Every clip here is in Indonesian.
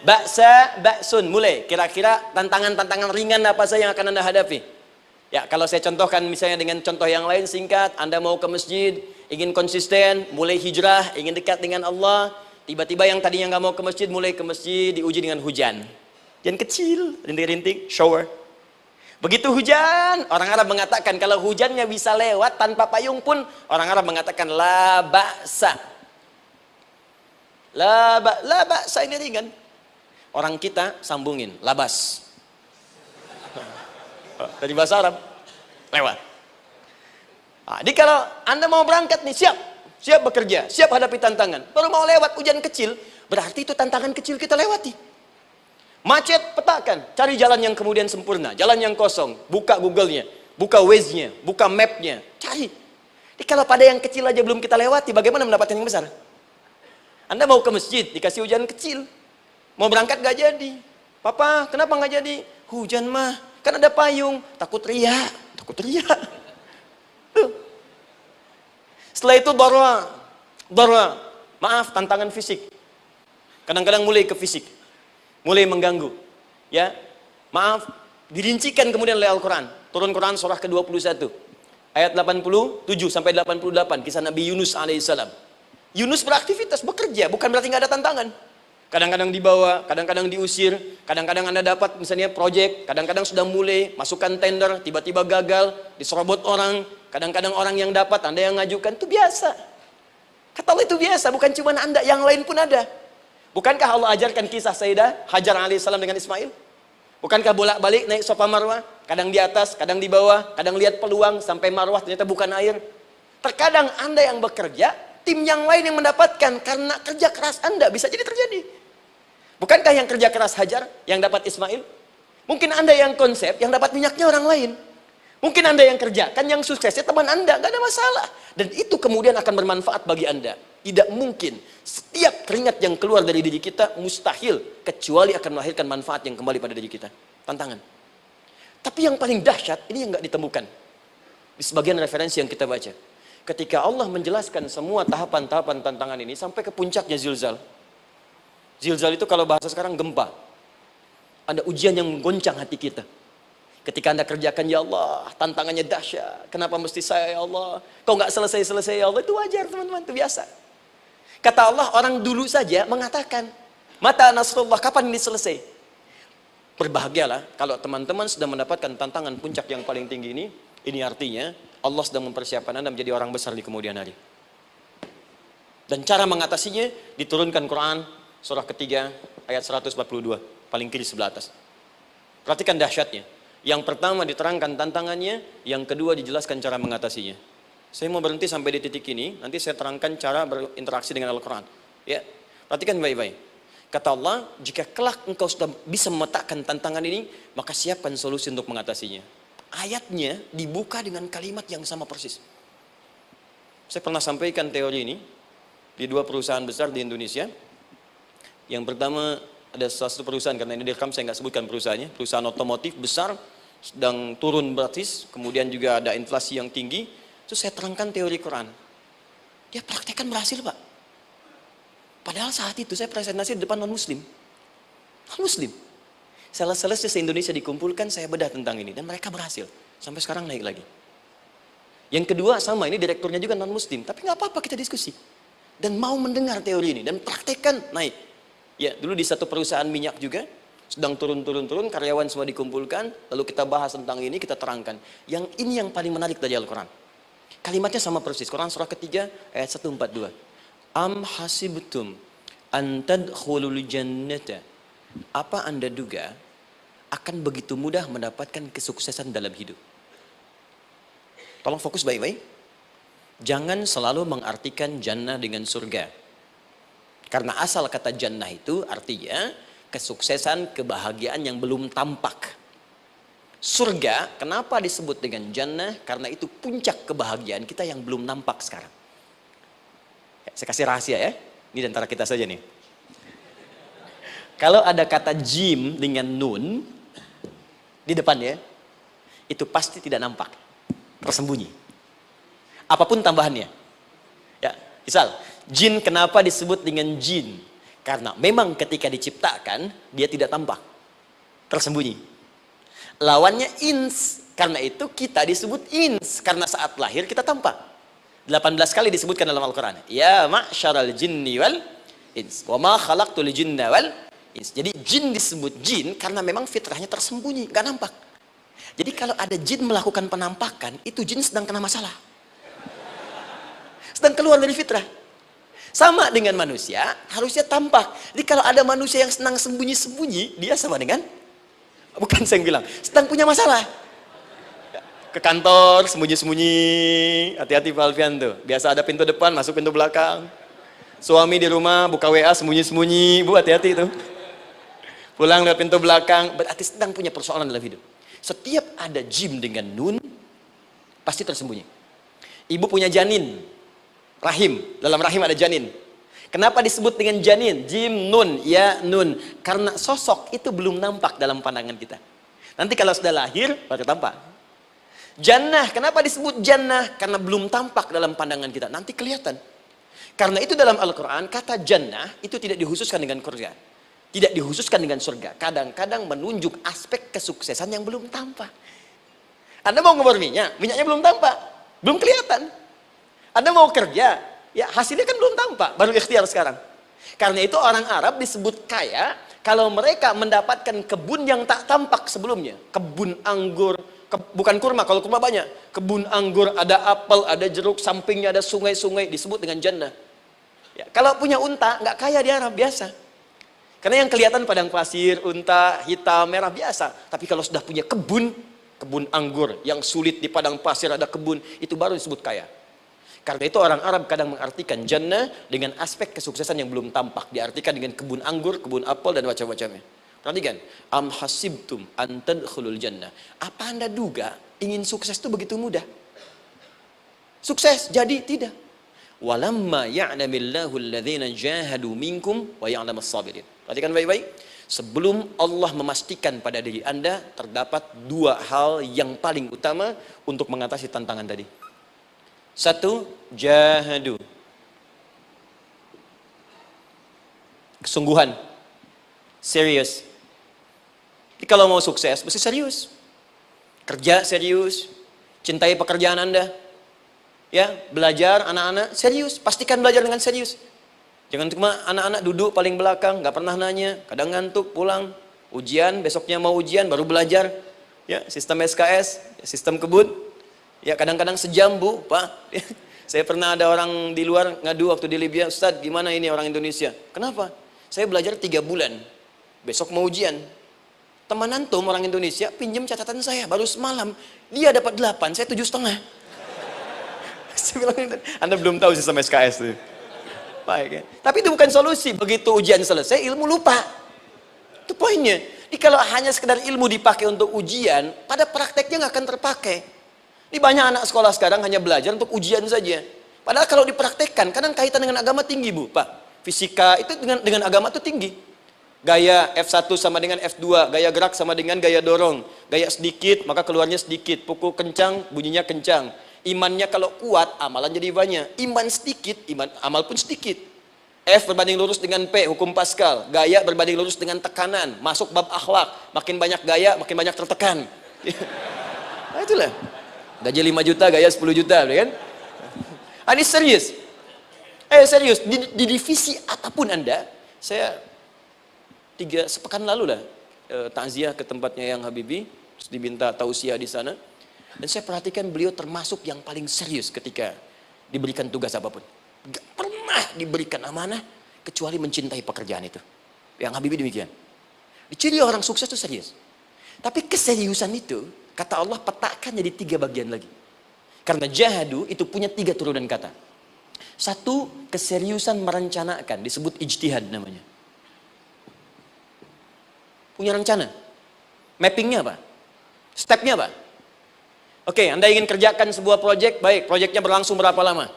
Ba'sun, mulai. Kira-kira tantangan-tantangan ringan apa saja yang akan Anda hadapi? Ya, kalau saya contohkan misalnya dengan contoh yang lain singkat, Anda mau ke masjid, ingin konsisten, mulai hijrah, ingin dekat dengan Allah, tiba-tiba yang tadinya nggak mau ke masjid, mulai ke masjid, diuji dengan hujan. Hujan kecil, rintik-rintik, shower. Begitu hujan, orang Arab mengatakan kalau hujannya bisa lewat tanpa payung pun, orang Arab mengatakan la ba'sa. La ba'sa ini ringan. Orang kita sambungin, labas. Dari bahasa Arab, lewat. Nah, jadi kalau Anda mau berangkat nih, siap bekerja, siap hadapi tantangan. Baru mau lewat hujan kecil, berarti itu tantangan kecil kita lewati. Macet, petakan, cari jalan yang kemudian sempurna, jalan yang kosong, buka Google-nya, buka Waze-nya, buka map-nya, cari. Jadi kalau pada yang kecil aja belum kita lewati, bagaimana mendapatkan yang besar? Anda mau ke masjid, dikasih hujan kecil. Mau berangkat gak jadi. Papa, kenapa gak jadi? Hujan mah, kan ada payung. Takut riak. Tuh. Setelah itu darwa. Maaf, tantangan fisik. Kadang-kadang mulai ke fisik. Mulai mengganggu. Ya, maaf, dirincikan kemudian oleh Al-Quran. Turun Quran surah ke-21. Ayat 87 sampai 88. Kisah Nabi Yunus alaihissalam. Yunus beraktivitas, bekerja. Bukan berarti gak ada tantangan. Kadang-kadang dibawa, kadang-kadang diusir, kadang-kadang Anda dapat misalnya proyek, kadang-kadang sudah mulai, masukkan tender, tiba-tiba gagal, diserobot orang, kadang-kadang orang yang dapat, Anda yang ngajukan, itu biasa. Kata Allah itu biasa, bukan cuma Anda, yang lain pun ada. Bukankah Allah ajarkan kisah Sayyidah Hajar alaihissalam dengan Ismail? Bukankah bolak-balik naik sofa marwah, kadang di atas, kadang di bawah, kadang lihat peluang, sampai marwah ternyata bukan air. Terkadang Anda yang bekerja, tim yang lain yang mendapatkan, karena kerja keras Anda, bisa jadi terjadi. Bukankah yang kerja keras Hajar yang dapat Ismail? Mungkin Anda yang konsep, yang dapat minyaknya orang lain. Mungkin Anda yang kerja, kan yang suksesnya teman Anda, gak ada masalah. Dan itu kemudian akan bermanfaat bagi Anda. Tidak mungkin setiap keringat yang keluar dari diri kita mustahil, kecuali akan melahirkan manfaat yang kembali pada diri kita. Tantangan. Tapi yang paling dahsyat, ini yang gak ditemukan. Di sebagian referensi yang kita baca. Ketika Allah menjelaskan semua tahapan-tahapan tantangan ini, sampai ke puncaknya zilzal. Zilzal itu kalau bahasa sekarang gempa. Ada ujian yang menggoncang hati kita. Ketika Anda kerjakan, ya Allah, tantangannya dahsyat. Kenapa mesti saya, ya Allah? Kau nggak selesai-selesai, ya Allah. Itu wajar, teman-teman. Itu biasa. Kata Allah, orang dulu saja mengatakan, mata nasrullah, kapan ini selesai? Berbahagialah kalau teman-teman sudah mendapatkan tantangan puncak yang paling tinggi ini. Ini artinya Allah sedang mempersiapkan Anda menjadi orang besar di kemudian hari. Dan cara mengatasinya diturunkan Quran surah ketiga ayat 142, paling kiri sebelah atas. Perhatikan dahsyatnya. Yang pertama diterangkan tantangannya, yang kedua dijelaskan cara mengatasinya. Saya mau berhenti sampai di titik ini, nanti saya terangkan cara berinteraksi dengan Al-Quran. Ya, perhatikan baik-baik. Kata Allah, jika kelak engkau sudah bisa memetakan tantangan ini, maka siapkan solusi untuk mengatasinya. Ayatnya dibuka dengan kalimat yang sama persis. Saya pernah sampaikan teori ini di dua perusahaan besar di Indonesia. Yang pertama ada salah satu perusahaan, karena ini direkam saya nggak sebutkan perusahaannya, perusahaan otomotif besar sedang turun gratis, kemudian juga ada inflasi yang tinggi. Terus saya terangkan teori Quran. Dia praktekkan berhasil, Pak. Padahal saat itu saya presentasi di depan non-muslim. Non-muslim. Sales-sales se-Indonesia dikumpulkan, saya bedah tentang ini dan mereka berhasil. Sampai sekarang naik lagi. Yang kedua sama, ini direkturnya juga non-muslim, tapi nggak apa-apa kita diskusi. Dan mau mendengar teori ini dan praktekkan, naik. Ya, dulu di satu perusahaan minyak juga, sedang turun, karyawan semua dikumpulkan, lalu kita bahas tentang ini, kita terangkan. Yang ini yang paling menarik dari Al-Quran. Kalimatnya sama persis, Quran surah ketiga ayat 142. Am hasibtum an tadkhulul jannata. Apa Anda duga akan begitu mudah mendapatkan kesuksesan dalam hidup? Tolong fokus baik-baik. Jangan selalu mengartikan jannah dengan surga. Karena asal kata jannah itu artinya kesuksesan, kebahagiaan yang belum tampak. Surga, kenapa disebut dengan jannah? Karena itu puncak kebahagiaan kita yang belum nampak sekarang. Saya kasih rahasia ya, ini antara kita saja nih. Kalau ada kata jim dengan nun di depannya, itu pasti tidak nampak, tersembunyi. Apapun tambahannya. Ya, misal, jin kenapa disebut dengan jin? Karena memang ketika diciptakan, dia tidak tampak. Tersembunyi. Lawannya ins. Karena itu kita disebut ins. Karena saat lahir kita tampak. 18 kali disebutkan dalam Al-Quran. Ya ma'syaral jinni wal ins. Wa ma khalaqtul jinna wal ins. Jadi jin disebut jin karena memang fitrahnya tersembunyi. Nggak nampak. Jadi kalau ada jin melakukan penampakan, itu jin sedang kena masalah. Sedang keluar dari fitrah. Sama dengan manusia, harusnya tampak. Jadi kalau ada manusia yang senang sembunyi-sembunyi, dia sama dengan, bukan saya yang bilang, sedang punya masalah. Ke kantor, sembunyi-sembunyi, hati-hati Pak Alfian tuh. Biasa ada pintu depan, masuk pintu belakang. Suami di rumah, buka WA, sembunyi-sembunyi, Bu hati-hati tuh. Pulang lewat pintu belakang, berarti sedang punya persoalan dalam hidup. Setiap ada jim dengan nun, pasti tersembunyi. Ibu punya janin, rahim, dalam rahim ada janin. Kenapa disebut dengan janin? Jim, nun, ya, nun. Karena sosok itu belum nampak dalam pandangan kita. Nanti kalau sudah lahir, baru tampak. Jannah, kenapa disebut jannah? Karena belum tampak dalam pandangan kita. Nanti kelihatan. Karena itu dalam Al-Quran, kata jannah itu tidak dikhususkan dengan surga. Tidak dikhususkan dengan surga. Kadang-kadang menunjuk aspek kesuksesan yang belum tampak. Anda mau ngebor minyak, minyaknya belum tampak. Belum kelihatan. Anda mau kerja, ya hasilnya kan belum tampak, baru ikhtiar sekarang. Karena itu orang Arab disebut kaya kalau mereka mendapatkan kebun yang tak tampak sebelumnya. Kebun anggur, bukan kurma, kalau kurma banyak. Kebun anggur, ada apel, ada jeruk, sampingnya ada sungai-sungai, disebut dengan jannah. Ya, kalau punya unta, nggak kaya di Arab, biasa. Karena yang kelihatan padang pasir, unta, hitam, merah, biasa. Tapi kalau sudah punya kebun anggur, yang sulit di padang pasir ada kebun, itu baru disebut kaya. Karena itu orang Arab kadang mengartikan jannah dengan aspek kesuksesan yang belum tampak. Diartikan dengan kebun anggur, kebun apel, dan macam-macamnya. Perhatikan. Am hasibtum an tadkhulul jannah. Apa Anda duga ingin sukses itu begitu mudah? Sukses jadi tidak. Walamma ya'lamillahu alladhina jahadu minkum wa ya'lamas sabirin. Perhatikan baik-baik. Sebelum Allah memastikan pada diri Anda terdapat dua hal yang paling utama untuk mengatasi tantangan tadi. Satu, jahadu. Kesungguhan. Serius. Jadi kalau mau sukses, mesti serius. Kerja serius. Cintai pekerjaan Anda. Ya, belajar anak-anak serius. Pastikan belajar dengan serius. Jangan cuma anak-anak duduk paling belakang, nggak pernah nanya, kadang ngantuk, pulang. Ujian, besoknya mau ujian, baru belajar. Ya, sistem SKS, sistem kebut. Ya, kadang-kadang sejam, Bu, Pak. Saya pernah ada orang di luar ngadu waktu di Libya, Ustadz, gimana ini orang Indonesia? Kenapa? Saya belajar 3 bulan. Besok mau ujian. Teman antum orang Indonesia pinjam catatan saya baru semalam. Dia dapat 8, saya 7,5. Saya bilang, Anda belum tahu sistem SKS tuh. Baik, ya. Tapi itu bukan solusi. Begitu ujian selesai, ilmu lupa. Itu poinnya. Jadi kalau hanya sekedar ilmu dipakai untuk ujian, pada prakteknya nggak akan terpakai. Ini banyak anak sekolah sekarang hanya belajar untuk ujian saja. Padahal kalau dipraktekkan, kadang kaitan dengan agama tinggi, Bu, Pak. Fisika itu dengan agama itu tinggi. Gaya F1 sama dengan F2, gaya gerak sama dengan gaya dorong. Gaya sedikit, maka keluarnya sedikit. Pukul kencang, bunyinya kencang. Imannya kalau kuat, amalan jadi banyak. Iman sedikit, amal pun sedikit. F berbanding lurus dengan P, hukum Pascal. Gaya berbanding lurus dengan tekanan. Masuk bab akhlak. Makin banyak gaya, makin banyak tertekan. Nah itulah. Gaji 5 juta, gaya 10 juta, kan? Ini serius. Serius. Di divisi apapun Anda, saya 3 sepekan lalu lah takziah ke tempatnya yang Habibie, terus diminta tausiah di sana. Dan saya perhatikan beliau termasuk yang paling serius ketika diberikan tugas apapun. Gak pernah diberikan amanah kecuali mencintai pekerjaan itu. Yang Habibie demikian. Ciri orang sukses itu serius. Tapi keseriusan itu, kata Allah petakan jadi 3 bagian lagi. Karena jahadu itu punya 3 turunan kata. Satu, keseriusan merencanakan, disebut ijtihad namanya. Punya rencana. Mappingnya apa? Stepnya apa? Oke, Anda ingin kerjakan sebuah proyek, baik, proyeknya berlangsung berapa lama?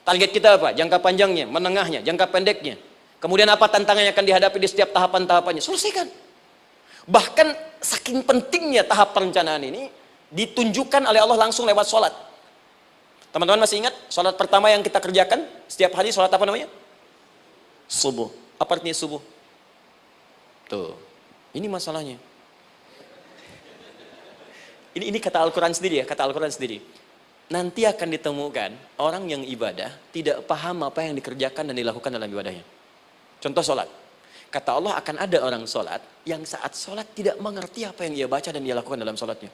Target kita apa? Jangka panjangnya, menengahnya, jangka pendeknya. Kemudian apa tantangan yang akan dihadapi di setiap tahapan-tahapannya? Selesaikan. Bahkan saking pentingnya tahap perencanaan ini, ditunjukkan oleh Allah langsung lewat sholat. Teman-teman masih ingat sholat pertama yang kita kerjakan? Setiap hari sholat apa namanya? Subuh. Apa artinya subuh? Tuh, ini masalahnya. Ini kata Al-Quran sendiri ya, kata Al-Quran sendiri. Nanti akan ditemukan orang yang ibadah tidak paham apa yang dikerjakan dan dilakukan dalam ibadahnya. Contoh sholat. Kata Allah akan ada orang sholat yang saat sholat tidak mengerti apa yang ia baca dan dia lakukan dalam sholatnya.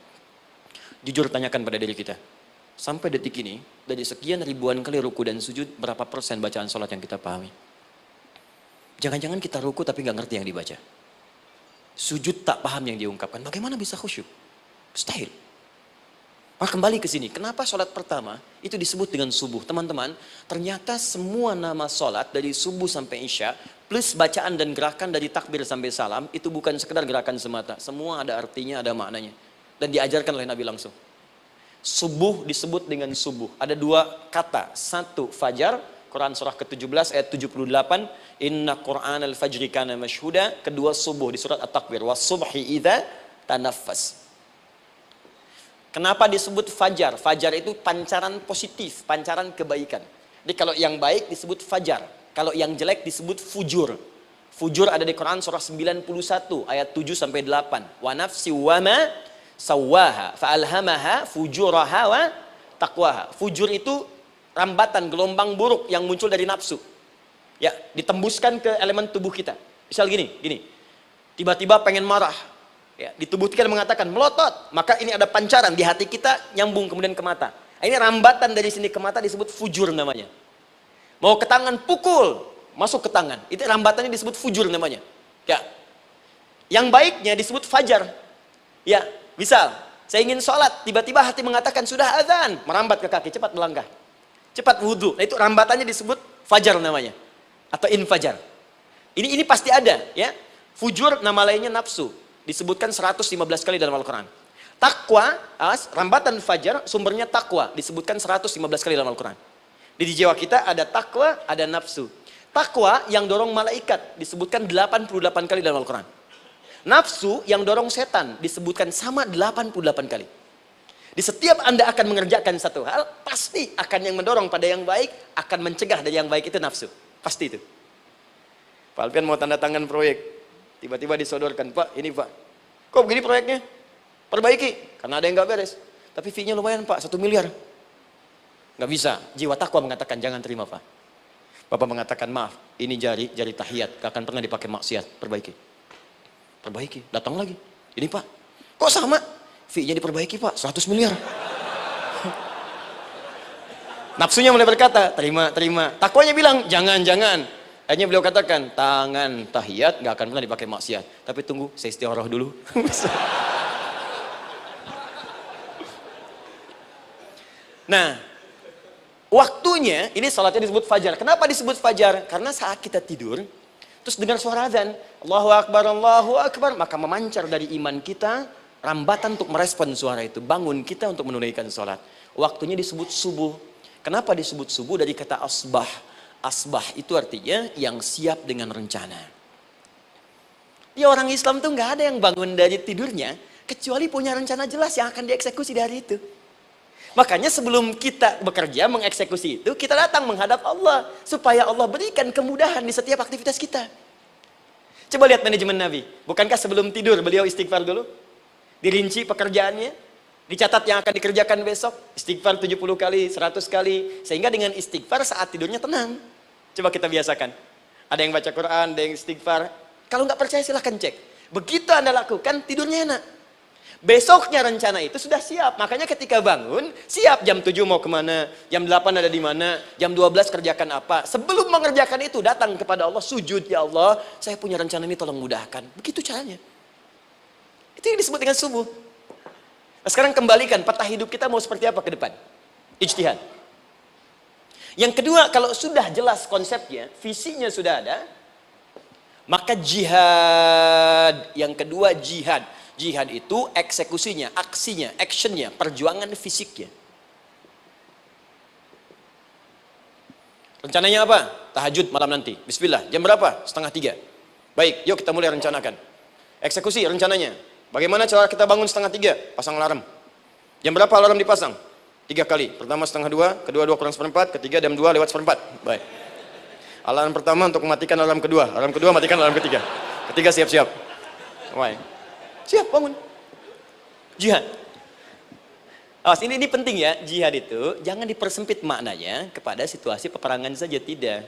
Jujur tanyakan pada diri kita. Sampai detik ini, dari sekian ribuan kali ruku dan sujud, berapa persen bacaan sholat yang kita pahami? Jangan-jangan kita ruku tapi nggak ngerti yang dibaca. Sujud tak paham yang diungkapkan. Bagaimana bisa khusyuk? Mustahil. Maka kembali ke sini. Kenapa sholat pertama itu disebut dengan subuh? Teman-teman, ternyata semua nama sholat dari subuh sampai isya, plus bacaan dan gerakan dari takbir sampai salam, itu bukan sekedar gerakan semata. Semua ada artinya, ada maknanya. Dan diajarkan oleh Nabi langsung. Subuh disebut dengan subuh. Ada dua kata. Satu, fajar. Quran surah ke-17 ayat 78. Inna Qur'an al-fajri kana mashhuda. Kedua, subuh di surat At-Takbir. Was-subhi idza tanaffas. Kenapa disebut fajar? Fajar itu pancaran positif, pancaran kebaikan. Jadi kalau yang baik disebut fajar. Kalau yang jelek disebut fujur. Fujur ada di Quran surah 91 ayat 7 sampai 8. Wa nafsi wa ma sawwaha fa'alhamaha fujuraha wa taqwaha. Fujur itu rambatan, gelombang buruk yang muncul dari nafsu. Ya, ditembuskan ke elemen tubuh kita. Misal gini. Tiba-tiba pengen marah. Ya, di tubuh kita mengatakan melotot, maka ini ada pancaran di hati kita nyambung kemudian ke mata. Ini rambatan dari sini ke mata disebut fujur namanya. Mau ke tangan pukul, masuk ke tangan. Itu rambatannya disebut fujur namanya. Ya. Yang baiknya disebut fajar. Ya, misal saya ingin sholat, tiba-tiba hati mengatakan sudah azan, merambat ke kaki, cepat melangkah. Cepat wudhu. Nah, itu rambatannya disebut fajar namanya. Atau infajar. Ini pasti ada, ya. Fujur nama lainnya nafsu. Disebutkan 115 kali dalam Al-Quran. Takwa, rambatan fajar, sumbernya takwa. Disebutkan 115 kali dalam Al-Quran. Di jiwa kita ada takwa, ada nafsu. Takwa yang dorong malaikat, disebutkan 88 kali dalam Al-Quran. Nafsu yang dorong setan, disebutkan sama 88 kali. Di setiap Anda akan mengerjakan satu hal, pasti akan yang mendorong pada yang baik, akan mencegah dari yang baik itu nafsu. Pasti itu. Pak Alpian mau tanda tangan proyek. Tiba-tiba disodorkan, Pak, ini Pak. Kok begini proyeknya? Perbaiki, karena ada yang nggak beres. Tapi fee-nya lumayan Pak, 1 miliar. Nggak bisa, jiwa takwa mengatakan jangan terima Pak. Bapak mengatakan maaf, ini jari tahiyat, gak akan pernah dipakai maksiat, perbaiki, datang lagi. Ini Pak, kok sama? Fee-nya diperbaiki Pak, 100 miliar. Nafsunya mulai berkata, terima. Takwanya bilang, jangan. Akhirnya beliau katakan, tangan tahiyat gak akan pernah dipakai maksiat. Tapi tunggu, saya istiqoroh dulu. Nah, waktunya, ini salatnya disebut fajar. Kenapa disebut fajar? Karena saat kita tidur, terus dengar suara azan, Allahu Akbar, maka memancar dari iman kita, rambatan untuk merespon suara itu. Bangun kita untuk menunaikan salat. Waktunya disebut subuh. Kenapa disebut subuh? Dari kata asbah. Asbah itu artinya yang siap dengan rencana. Ya, orang Islam tuh nggak ada yang bangun dari tidurnya kecuali punya rencana jelas yang akan dieksekusi dari itu. Makanya sebelum kita bekerja mengeksekusi itu, kita datang menghadap Allah supaya Allah berikan kemudahan di setiap aktivitas kita. Coba lihat manajemen Nabi. Bukankah sebelum tidur beliau istighfar dulu? Dirinci pekerjaannya, dicatat yang akan dikerjakan besok, istighfar 70 kali, 100 kali, sehingga dengan istighfar saat tidurnya tenang. Coba kita biasakan. Ada yang baca Quran, ada yang istighfar. Kalau nggak percaya silahkan cek. Begitu Anda lakukan, tidurnya enak. Besoknya rencana itu sudah siap. Makanya ketika bangun, siap jam 7 mau kemana, jam 8 ada di mana, jam 12 kerjakan apa. Sebelum mengerjakan itu, datang kepada Allah, sujud, ya Allah, saya punya rencana ini tolong mudahkan. Begitu caranya. Itu yang disebut dengan subuh. Nah, sekarang kembalikan, peta hidup kita mau seperti apa ke depan? Ijtihad. Yang kedua, kalau sudah jelas konsepnya, visinya sudah ada, maka jihad. Yang kedua, jihad. Jihad itu eksekusinya, aksinya, actionnya, perjuangan fisiknya. Rencananya apa? Tahajud malam nanti. Bismillah. Jam berapa? 2:30. Baik, yuk kita mulai rencanakan. Eksekusi rencananya. Bagaimana cara kita bangun 2:30? Pasang alarm. Jam berapa alarm dipasang? 3 kali. Pertama 1:30, kedua 2 kurang 1/4, ketiga jam 2 lewat 1/4. Baik. Alarm pertama untuk mematikan alarm kedua. Alarm kedua matikan alarm ketiga. Ketiga siap-siap. Siap, bangun. Jihad. Awas, ini penting ya. Jihad itu jangan dipersempit maknanya kepada situasi peperangan saja, tidak.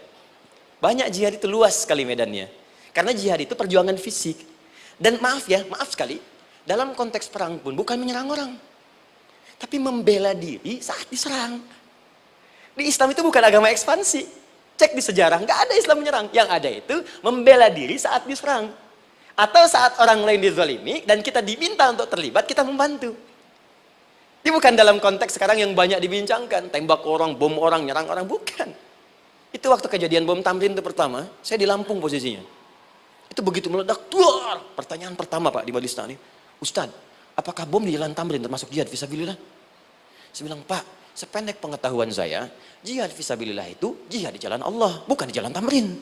Banyak jihad itu luas sekali medannya. Karena jihad itu perjuangan fisik. Dan maaf sekali, dalam konteks perang pun bukan menyerang orang. Tapi membela diri saat diserang. Di Islam itu bukan agama ekspansi. Cek di sejarah, nggak ada Islam menyerang. Yang ada itu membela diri saat diserang. Atau saat orang lain dizalimi dan kita diminta untuk terlibat, kita membantu. Ini bukan dalam konteks sekarang yang banyak dibincangkan. Tembak orang, bom orang, nyerang orang. Bukan. Itu waktu kejadian bom Tamrin itu pertama, saya di Lampung posisinya. Itu begitu meledak, tuar. Pertanyaan pertama Pak di Balistani, Ustadz, apakah bom di Jalan Tamrin termasuk jihad fisabilillah? Saya bilang, Pak, sependek pengetahuan saya, jihad fisabilillah itu jihad di jalan Allah, bukan di Jalan Tamrin.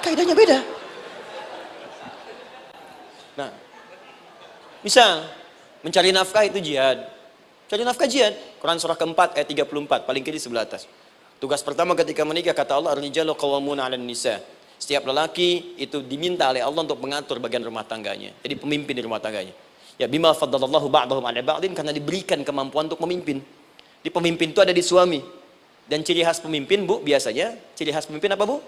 Kaidahnya beda. Nah, misal mencari nafkah itu jihad. Cari nafkah jihad. Quran surah keempat ayat 34, paling kiri sebelah atas. Tugas pertama ketika menikah, kata Allah, ar-rijalu qawwamuna 'alan nisa. Setiap lelaki itu diminta oleh Allah untuk mengatur bagian rumah tangganya. Jadi pemimpin di rumah tangganya. Ya bima faddalallahu ba'dahum 'ala ba'din, karena diberikan kemampuan untuk memimpin. Di pemimpin itu ada di suami. Dan ciri khas pemimpin, Bu, biasanya ciri khas pemimpin apa, Bu?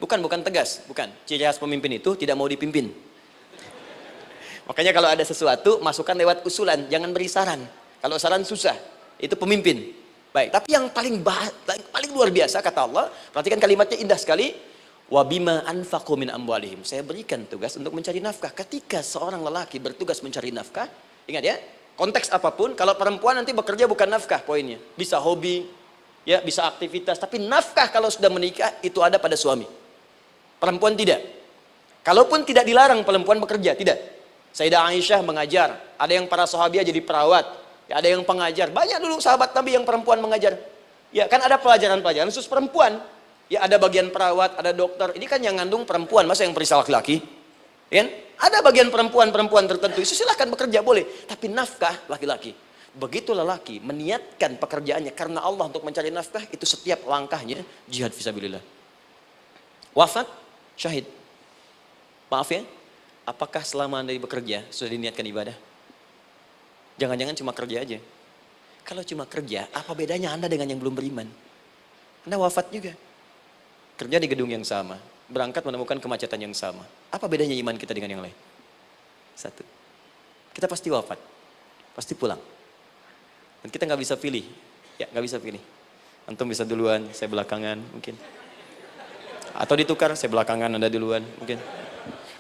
Bukan tegas, bukan. Ciri khas pemimpin itu tidak mau dipimpin. Makanya kalau ada sesuatu, masukkan lewat usulan, jangan beri saran. Kalau saran susah, itu pemimpin. Baik, tapi yang paling luar biasa kata Allah, perhatikan kalimatnya indah sekali. Wa bima anfaqu min amwalihim. Saya berikan tugas untuk mencari nafkah. Ketika seorang lelaki bertugas mencari nafkah, ingat ya, konteks apapun, kalau perempuan nanti bekerja bukan nafkah poinnya. Bisa hobi, ya, bisa aktivitas, tapi nafkah kalau sudah menikah itu ada pada suami. Perempuan tidak. Kalaupun tidak dilarang perempuan bekerja, tidak. Sayyidah Aisyah mengajar, ada yang para sahabiah jadi perawat, ya, ada yang pengajar. Banyak dulu sahabat Nabi yang perempuan mengajar. Ya, kan ada pelajaran-pelajaran khusus perempuan. Ya, ada bagian perawat, ada dokter. Ini kan yang ngandung perempuan, masa yang periksa laki-laki? Ya, ada bagian perempuan tertentu. Itu silahkan bekerja, boleh. Tapi nafkah laki-laki. Begitu lelaki meniatkan pekerjaannya karena Allah untuk mencari nafkah, itu setiap langkahnya jihad fisabilillah. Wafat, syahid. Maaf ya, apakah selama Anda bekerja sudah diniatkan ibadah? Jangan-jangan cuma kerja aja. Kalau cuma kerja, apa bedanya Anda dengan yang belum beriman? Anda wafat juga. Kerja di gedung yang sama. Berangkat menemukan kemacetan yang sama. Apa bedanya iman kita dengan yang lain? Satu. Kita pasti wafat. Pasti pulang. Dan kita nggak bisa pilih. Ya, nggak bisa pilih. Antum bisa duluan, saya belakangan mungkin. Atau ditukar, saya belakangan, Anda duluan mungkin.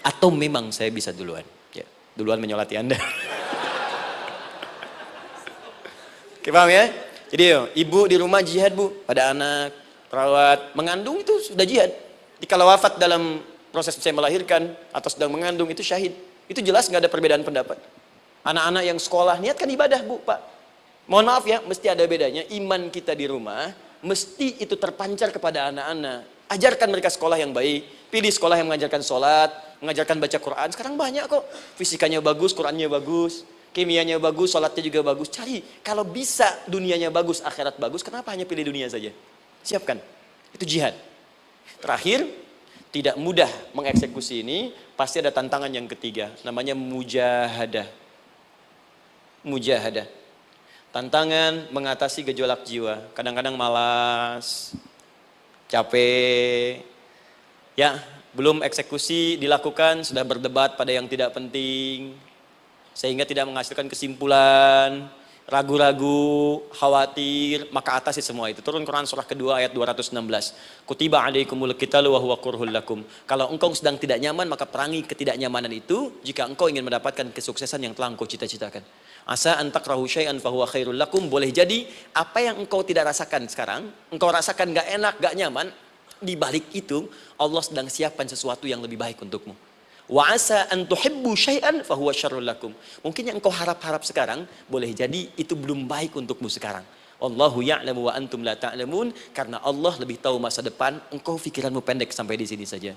Atau memang saya bisa duluan. Ya, duluan menyolati Anda. Oke, paham ya? Jadi ibu di rumah jihad, Bu, pada anak, perawat, mengandung itu sudah jihad. Jadi kalau wafat dalam proses saya melahirkan atau sedang mengandung itu syahid. Itu jelas nggak ada perbedaan pendapat. Anak-anak yang sekolah niatkan ibadah, Bu, Pak. Mohon maaf ya, mesti ada bedanya. Iman kita di rumah mesti itu terpancar kepada anak-anak. Ajarkan mereka sekolah yang baik. Pilih sekolah yang mengajarkan sholat, mengajarkan baca Quran. Sekarang banyak kok. Fisikanya bagus, Qurannya bagus. Kimianya bagus, sholatnya juga bagus. Cari, kalau bisa dunianya bagus, akhirat bagus, kenapa hanya pilih dunia saja? Siapkan, itu jihad. Terakhir, tidak mudah mengeksekusi ini, pasti ada tantangan yang ketiga, namanya mujahadah. Mujahadah. Tantangan mengatasi gejolak jiwa. Kadang-kadang malas, capek, ya, belum eksekusi dilakukan, sudah berdebat pada yang tidak penting, sehingga tidak menghasilkan kesimpulan, ragu-ragu, khawatir, maka atasi semua itu. Turun Quran surah kedua ayat 216. Kutiba alaikumul qitalu wa huwa kurhul lakum. Kalau engkau sedang tidak nyaman, maka perangi ketidaknyamanan itu jika engkau ingin mendapatkan kesuksesan yang telah engkau cita-citakan. Asa an takrahu syai'an fa huwa khairul lakum. Boleh jadi apa yang engkau tidak rasakan sekarang, engkau rasakan gak enak, gak nyaman, di balik itu Allah sedang siapkan sesuatu yang lebih baik untukmu. Wa asa an tuhibbu syai'an fa huwa syarrul lakum. Mungkin yang engkau harap-harap sekarang boleh jadi itu belum baik untukmu sekarang. Wallahu ya'lamu wa antum la ta'lamun. Karena Allah lebih tahu masa depan, engkau pikiranmu pendek sampai di sini saja.